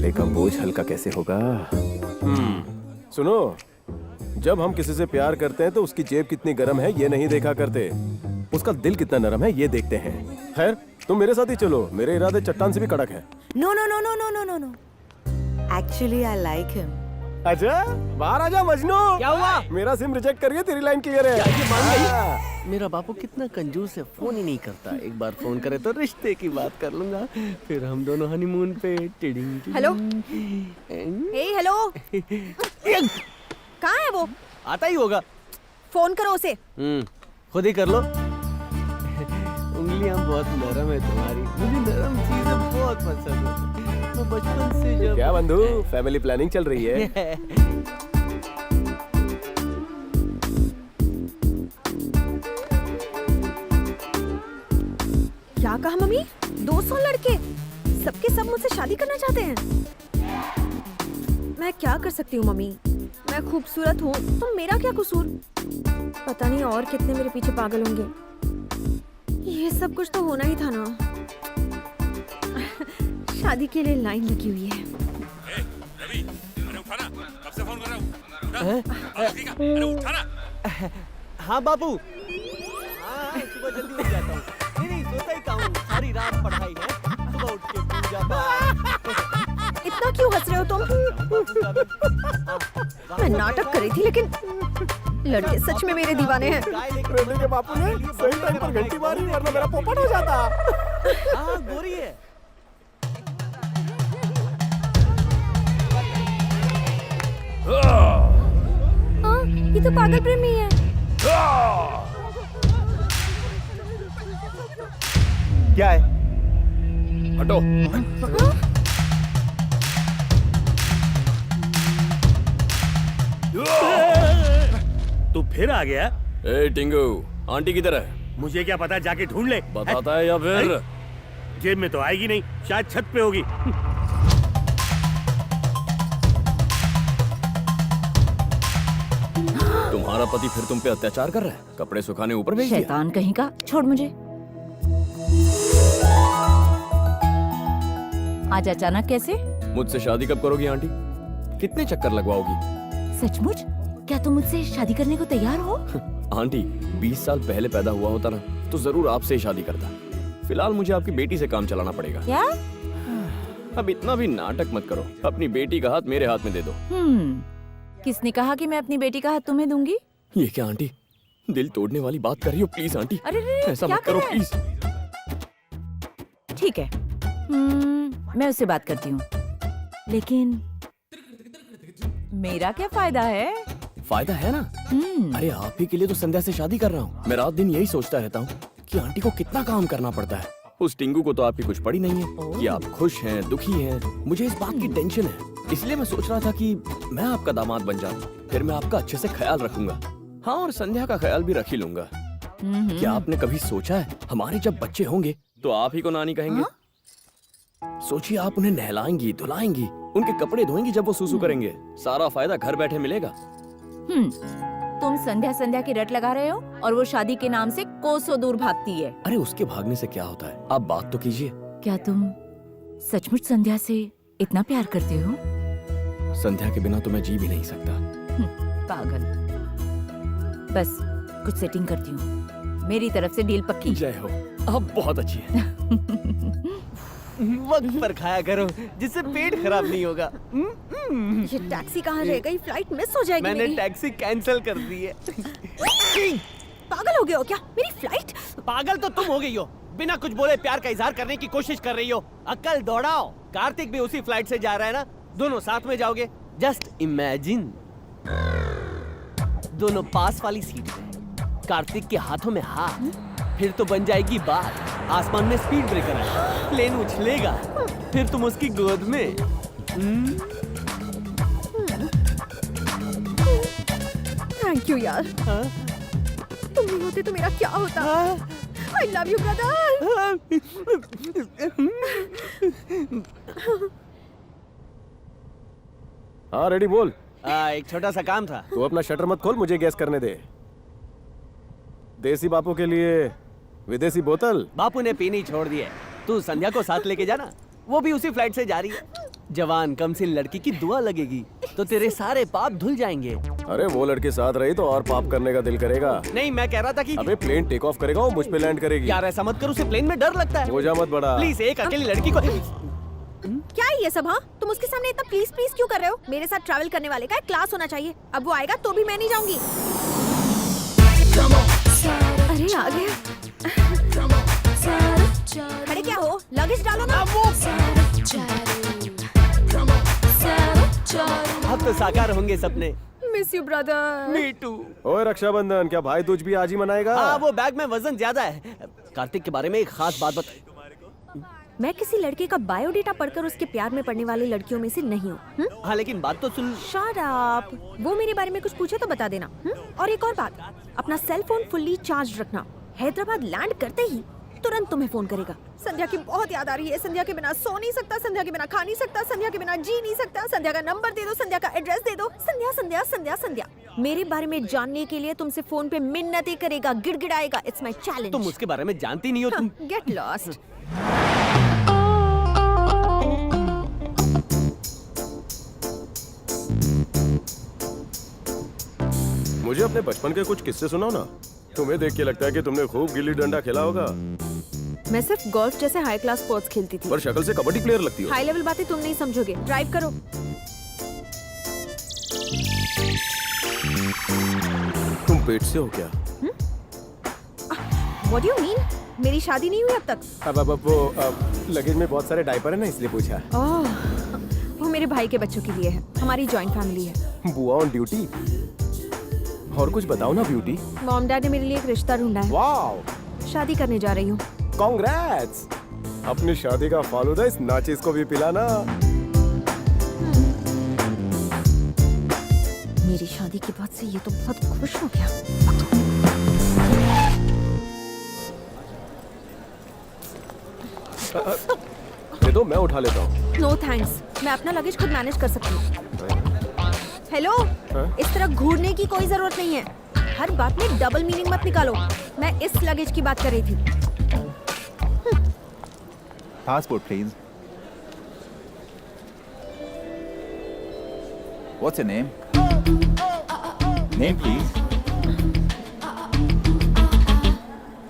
साले का बोझ हल्का कैसे होगा। सुनो, जब हम किसी से प्यार करते हैं तो उसकी जेब कितनी गर्म है ये नहीं देखा करते, उसका दिल कितना नरम है ये देखते हैं। खैर तुम मेरे साथ ही चलो, मेरे इरादे चट्टान से भी कड़क है। No no no no no no no no, actually I like him. अच्छा बाहर आजा मजनू। क्या हुआ? मेरा सिम रिजेक्ट करिए, तेरी लाइन क्लियर है। ये मान गई? मेरा बापू कितना कंजूस है, फोन ही नहीं करता। एक बार फोन करे तो रिश्ते की बात कर लूंगा, फिर हम दोनों हनीमून पे। टिडिंग हेलो हे हेलो, कहाँ है वो? आता ही होगा। फोन करो उसे। खुद ही कर लो। उंगलियां बहुत नरम है तुम्हारी, मुझे नरम चीजें बहुत पसंद है। मैं बचपन से जब क्या बंधु, फैमिली प्लानिंग चल रही है? क्या कहा मम्मी? 200 लड़के सबके सब मुझसे शादी करना चाहते हैं। मैं क्या कर सकती हूँ मम्मी, मैं खूबसूरत हूँ तो मेरा क्या कसूर? पता नहीं और कितने मेरे पीछे पागल होंगे। ये सब कुछ तो होना ही था ना। शादी के लिए लाइन लगी हुई है। रवि, अरे उठाना, कब से फोन कर रहा हूँ? अरे उठाना। हाँ बापू, हाँ सुबह जल्दी उठ जाता हूँ। नहीं सोता ही कहाँ हूँ, सारी रात पढ़ाई है, सुबह उठ के पूजा पाठ। इतना क्यों हंस रहे हो तुम? मैं नाटक कर रही थी लेकिन लड़के सच में मेरे दीवाने हैं। रेडी के बापू ने सही टाइम पर घंटी मारी, वरना मेरा पोपट हो जाता। हाँ गोरी है। ये तो पागल प्रेमी है। क्या है? हटो। तू फिर आ गया? ए टिंगू, आंटी किधर है? मुझे क्या पता, जाके ढूंढ ले। बताता है या फिर? जेब में तो आएगी नहीं, शायद छत पे होगी। तुम्हारा पति फिर तुम पे अत्याचार कर रहा है? कपड़े सुखाने ऊपर भेज दिया? शैतान कहीं का, छोड़ मुझे। आज अचानक कैसे? मुझसे शादी कब करोगी आंटी? कितने चक्कर लगवाओगी? सचमुच? क्या तुम मुझसे शादी करने को तैयार हो? आंटी 20 साल पहले पैदा हुआ होता ना तो जरूर आपसे ही शादी करता। फिलहाल मुझे आपकी बेटी से काम चलाना पड़ेगा। क्या? अब इतना भी नाटक मत करो, अपनी बेटी का हाथ मेरे हाथ में दे दो। किसने कहा कि मैं अपनी बेटी का हाथ तुम्हें दूंगी? ये क्या आंटी, दिल तोड़ने वाली बात कर रही हो? प्लीज आंटी, अरे रे, ऐसा क्या मत करो कर रहे प्लीज। ठीक है, मैं उससे बात करती हूँ, लेकिन मेरा क्या फायदा है? फायदा है ना। अरे आप ही के लिए तो संध्या से शादी कर रहा हूँ। मैं रात दिन यही सोचता रहता हूँ कि आंटी को कितना काम करना पड़ता है। उस टिंगू को तो आपकी कुछ पड़ी नहीं है कि आप खुश हैं, दुखी हैं। मुझे इस बात की टेंशन है, इसलिए मैं सोच रहा था कि मैं आपका दामाद बन जाऊं, फिर मैं आपका अच्छे से ख्याल रखूंगा। हाँ, और संध्या का ख्याल भी रख ही लूंगा। क्या आपने कभी सोचा है हमारे जब बच्चे होंगे तो आप ही को नानी कहेंगे? सोचिए, आप उन्हें नहलाएंगी, धुलाएंगी, उनके कपड़े धोएंगी जब वो सूसू करेंगे। सारा फायदा घर बैठे मिलेगा। तुम संध्या संध्या की रट लगा रहे हो और वो शादी के नाम से कोसों दूर भागती है। अरे उसके भागने से क्या होता है, आप बात तो कीजिए। क्या तुम सचमुच संध्या से इतना प्यार करते हो? संध्या के बिना तो मैं जी भी नहीं सकता। पागल। बस कुछ सेटिंग करती हूँ, मेरी तरफ से डील पक्की। जय हो, आप बहुत अच्छी हैं। वक्त पर खाया करो, जिससे पेट खराब नहीं होगा। ये टैक्सी कहाँ रह गई? फ्लाइट मिस हो जाएगी मैंने मेरी। टैक्सी कैंसिल कर दी है। पागल हो गए हो क्या? मेरी फ्लाइट। पागल तो तुम हो गई हो, बिना कुछ बोले प्यार का इजहार करने की कोशिश कर रही हो। अक्ल दौड़ाओ, कार्तिक भी उसी फ्लाइट से जा रहा है ना, दोनों साथ में जाओगे। जस्ट इमेजिन, दोनों पास वाली सीट पे, कार्तिक के हाथों में हाथ, फिर तो बन जाएगी बात। आसमान में स्पीड ब्रेकर है, प्लेन उछलेगा, फिर तुम उसकी गोद में। थैंक यू यार। तुम नहीं होते तो मेरा क्या होता? I love you brother. हाँ रेडी, बोल। एक छोटा सा काम था। तू अपना शटर मत खोल, मुझे गैस करने दे। देसी बापू के लिए विदेशी बोतल। बापू ने पीनी छोड़ दी है, तू संध्या को साथ लेके जाना। वो भी उसी फ्लाइट से जा रही है। जवान कमसिन लड़की की दुआ लगेगी तो तेरे सारे पाप धुल जाएंगे। अरे वो लड़के साथ रही तो और पाप करने का दिल करेगा। नहीं, मैं कह रहा था कि अबे प्लेन टेक ऑफ करेगा और मुझ पे लैंड करेगी। यार ऐसा मत कर, उसे प्लेन में डर लगता है। हो जा मत बड़ा। प्लीज एक अकेली लड़की को। क्या है ये सब? हाँ, तुम उसके सामने इतना प्लीज प्लीज क्यों कर रहे हो? मेरे साथ ट्रैवल करने वाले का एक क्लास होना चाहिए। अब वो आएगा तो भी मैं नहीं जाऊंगी। अरे आ गया। खड़े क्या हो? लगेज डालो ना। अब तो साकार होंगे सपने। Miss you brother. Me too. ओए रक्षाबंधन, क्या भाई दूज भी आज ही मनाएगा? हाँ, वो बैग में वजन ज्यादा है। कार्तिक के बारे में एक खास बात बता। मैं किसी लड़के का बायोडेटा पढ़कर उसके प्यार में पड़ने वाली लड़कियों में से नहीं हूँ। हाँ, लेकिन बात तो सुन। Shut up. वो मेरे बारे में कुछ पूछे तो बता देना। और एक और बात, अपना सेल फोन फुल्ली चार्ज रखना। हैदराबाद लैंड करते ही तुरंत तुम्हें फोन करेगा। संध्या की बहुत याद आ रही है। संध्या के बिना सो नहीं सकता, संध्या के बिना खा नहीं सकता, संध्या के बिना जी नहीं सकता। संध्या का नंबर दे दो, संध्या का एड्रेस दे दो। संध्या संध्या संध्या संध्या। मेरे बारे में जानने के लिए तुमसे फोन पे मिन्नतें करेगा, गिड़गिड़ाएगा। It's my challenge. तुम उसके बारे में जानती नहीं हो। तुम गेट लॉस्ट। मुझे अपने बचपन के कुछ किस्से सुनाओ ना। तुम्हें देख के लगता है कि तुमने खूब गिल्ली डंडा खेला होगा। मैं सिर्फ गोल्फ जैसे हाई क्लास स्पोर्ट्स खेलती थी। पर शक्ल से कबड्डी प्लेयर लगती हो। हाई लेवल बातें तुम नहीं समझोगे। ड्राइव करो। तुम पेट से हो क्या? What do you mean? मेरी शादी नहीं हुई अब तक। अब वो लगेज में बहुत सारे डायपर है ना, इसलिए पूछा। ओह, वो मेरे भाई के बच्चों के लिए है। हमारी जॉइंट फैमिली है। बुआ ऑन ड्यूटी। और कुछ बताओ ना ब्यूटी। मॉम डैड ने मेरे लिए एक रिश्ता ढूंढा है। वाओ, शादी करने जा रही हूँ। कांग्रेट्स। अपनी शादी का फालूदा इस नाचिस को भी पिलाना। मेरी शादी की बात से ये तो बहुत खुश हो गया। दे दो, मैं उठा लेता हूँ। नो थैंक्स, मैं अपना लगेज खुद मैनेज कर सकती हूँ। हेलो, हाँ? इस तरह घूरने की कोई जरूरत नहीं है। हर बात में डबल मीनिंग मत निकालो। मैं इस लगेज की बात कर रही थी। Passport, please. What's your name? Name, please.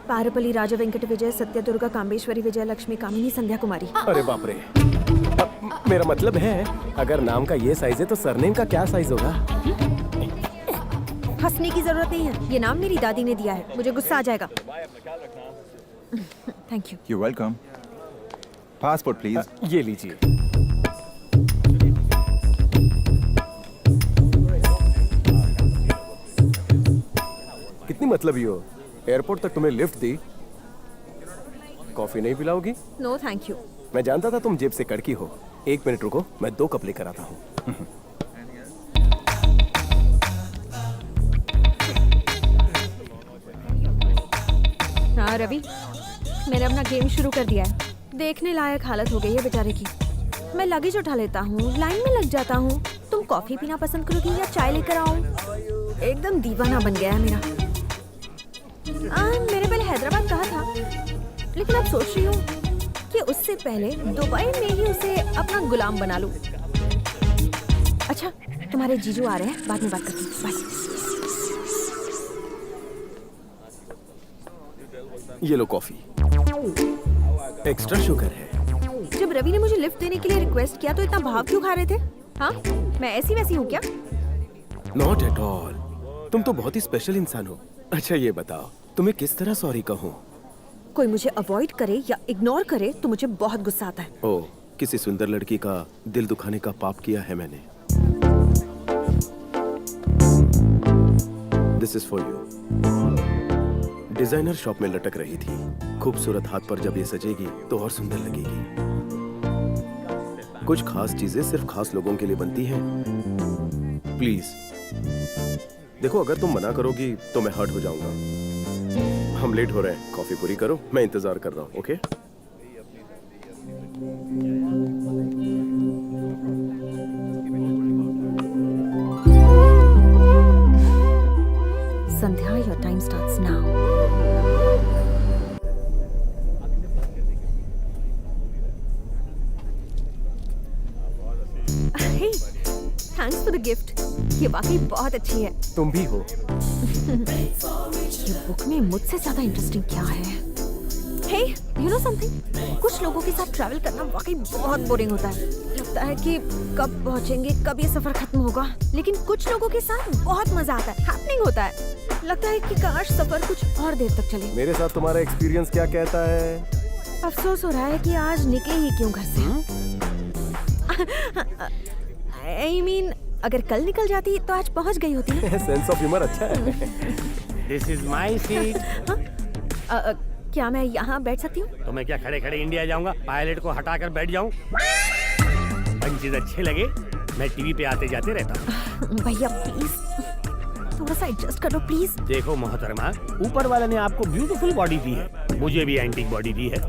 पारपली राजा वेंकट विजय सत्य दुर्गा कामेश्वरी विजय लक्ष्मी कामिनी संध्या कुमारी। अरे बाप रे। मेरा मतलब है, अगर नाम का ये साइज है तो सरनेम का क्या साइज होगा? हंसने की जरूरत नहीं है। ये नाम मेरी दादी ने दिया है। मुझे गुस्सा आ जाएगा। Thank you. You're welcome. Passport, please. ये लीजिए। कितनी मतलबी हो। एयरपोर्ट तक तुम्हें लिफ्ट दी, कॉफी नहीं पिलाओगी? No thank you. मैं जानता था तुम जेब से कड़की हो। 1 मिनट रुको, मैं 2 कप लेकर आता हूँ। हाँ रवि, मैंने अपना गेम शुरू कर दिया है। देखने लायक हालत हो गई है बेचारे की। मैं लगेज उठा लेता हूँ, लाइन में लग जाता हूँ। तुम कॉफी पीना पसंद करोगी या चाय लेकर आऊँ? एकदम दीवाना बन गया है मेरा। मैंने पहले हैदराबाद कहा था, लेकिन अब सोच रही हूँ कि उससे पहले दुबई में ही उसे अपना गुलाम बना लूं। अच्छा, तुम्हारे जीजू आ रहे हैं, बाद में बात करती हूँ। बाय। ये लो कॉफी, एक्स्ट्रा शुगर है। जब रवि ने मुझे लिफ्ट देने के लिए रिक्वेस्ट किया तो इतना भाव क्यों खा रहे थे? हाँ, मैं ऐसी वैसी हूँ क्या? नॉट एट ऑल, तुम तो बहुत ही स्पेशल इंसान हो। अच्छा ये बताओ, तुम्हें किस तरह सॉरी कहूँ? कोई मुझे अवॉइड करे या इग्नोर करे तो मुझे बहुत गुस्सा आता है। ओह, किसी सुंदर लड़की का दिल दुखाने का पाप किया है मैंने। This is for you. Designer shop में लटक रही थी। खूबसूरत हाथ पर जब ये सजेगी तो और सुंदर लगेगी। कुछ खास चीजें सिर्फ खास लोगों के लिए बनती हैं। प्लीज देखो, अगर तुम मना करोगी तो मैं हर्ट हो जाऊंगा। हम लेट हो रहे हैं, कॉफी पूरी करो, मैं इंतजार कर रहा हूँ। Okay? Sandhya, your time starts now. Hey, thanks for the gift. ये वाकई बहुत अच्छी है। तुम भी हो। ये बुक में मुझसे ज्यादा इंटरेस्टिंग क्या है? हे, यू नो समथिंग? कुछ लोगों के साथ ट्रैवल करना वाकई बहुत बोरिंग होता है। लगता है कि कब पहुंचेंगे, कब ये सफर खत्म होगा। लेकिन कुछ लोगों के साथ बहुत मजा आता है, हैपनिंग होता है। लगता है कि काश सफर कुछ और देर तक चले। मेरे साथ तुम्हारा एक्सपीरियंस क्या कहता है? अफसोस हो रहा है कि आज निकले ही क्यों घर से। आई मीन अगर कल निकल जाती तो आज पहुंच गई होती ना। सेंस ऑफ ह्यूमर अच्छा है। This is my seat. क्या मैं यहाँ बैठ सकती हूँ? तो मैं क्या खड़े खड़े इंडिया जाऊंगा? पायलट को हटाकर बैठ जाऊं? पंचेज अच्छे लगे, मैं टीवी पे आते जाते रहता हूँ। भैया प्लीज थोड़ा सा एडजस्ट कर लो प्लीज। देखो मोहतरमा, ऊपर वाले ने आपको ब्यूटीफुल बॉडी दी है, मुझे भी एंटीक बॉडी दी है।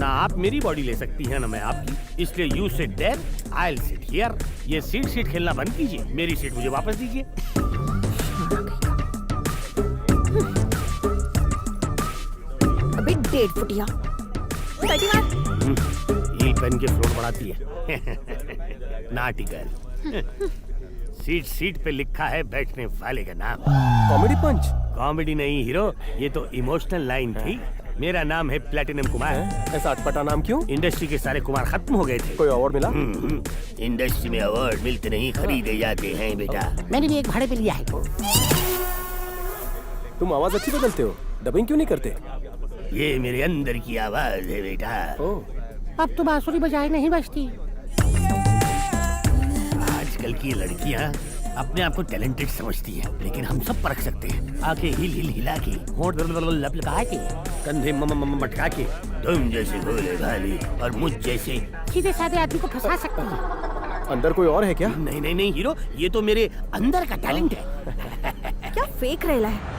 ना आप मेरी बॉडी ले सकती हैं ना मैं आपकी, इसलिए you sit there, I will sit here. ये सीट खेलना बंद कीजिए, मेरी सीट मुझे वापस दीजिए। अबे 1.5 फुटिया हील पहन के फ्लोर बढ़ाती है। नाटी गर्ल। सीट पे लिखा है बैठने वाले का नाम। कॉमेडी पंच। कॉमेडी नहीं हीरो, ये तो इमोशनल लाइन थी। मेरा नाम है प्लेटिनम कुमार। ऐसा अटपटा नाम क्यों? इंडस्ट्री के सारे कुमार खत्म हो गए थे। कोई अवार्ड मिला? इंडस्ट्री में अवार्ड मिलते नहीं, खरीदे जाते हैं बेटा। मैंने भी एक भाड़े पे लिया है। तुम आवाज अच्छी बदलते हो, डबिंग क्यों नहीं करते? ये मेरे अंदर की आवाज है बेटा। अब तो बांसुरी बजाए नहीं बजती। आजकल की लड़कियां अपने आप को टैलेंटेड समझती हैं, लेकिन हम सब परख सकते हैं। आके हिल हिला के, होंठ लपलपा के, कंधे मटका के, तुम जैसे भोले भाले और मुझ जैसे सीधे साधे आदमी को फंसा सकते हैं। अंदर कोई और है क्या? नहीं हीरो, ये तो मेरे अंदर का टैलेंट है। क्या फेक रहा है?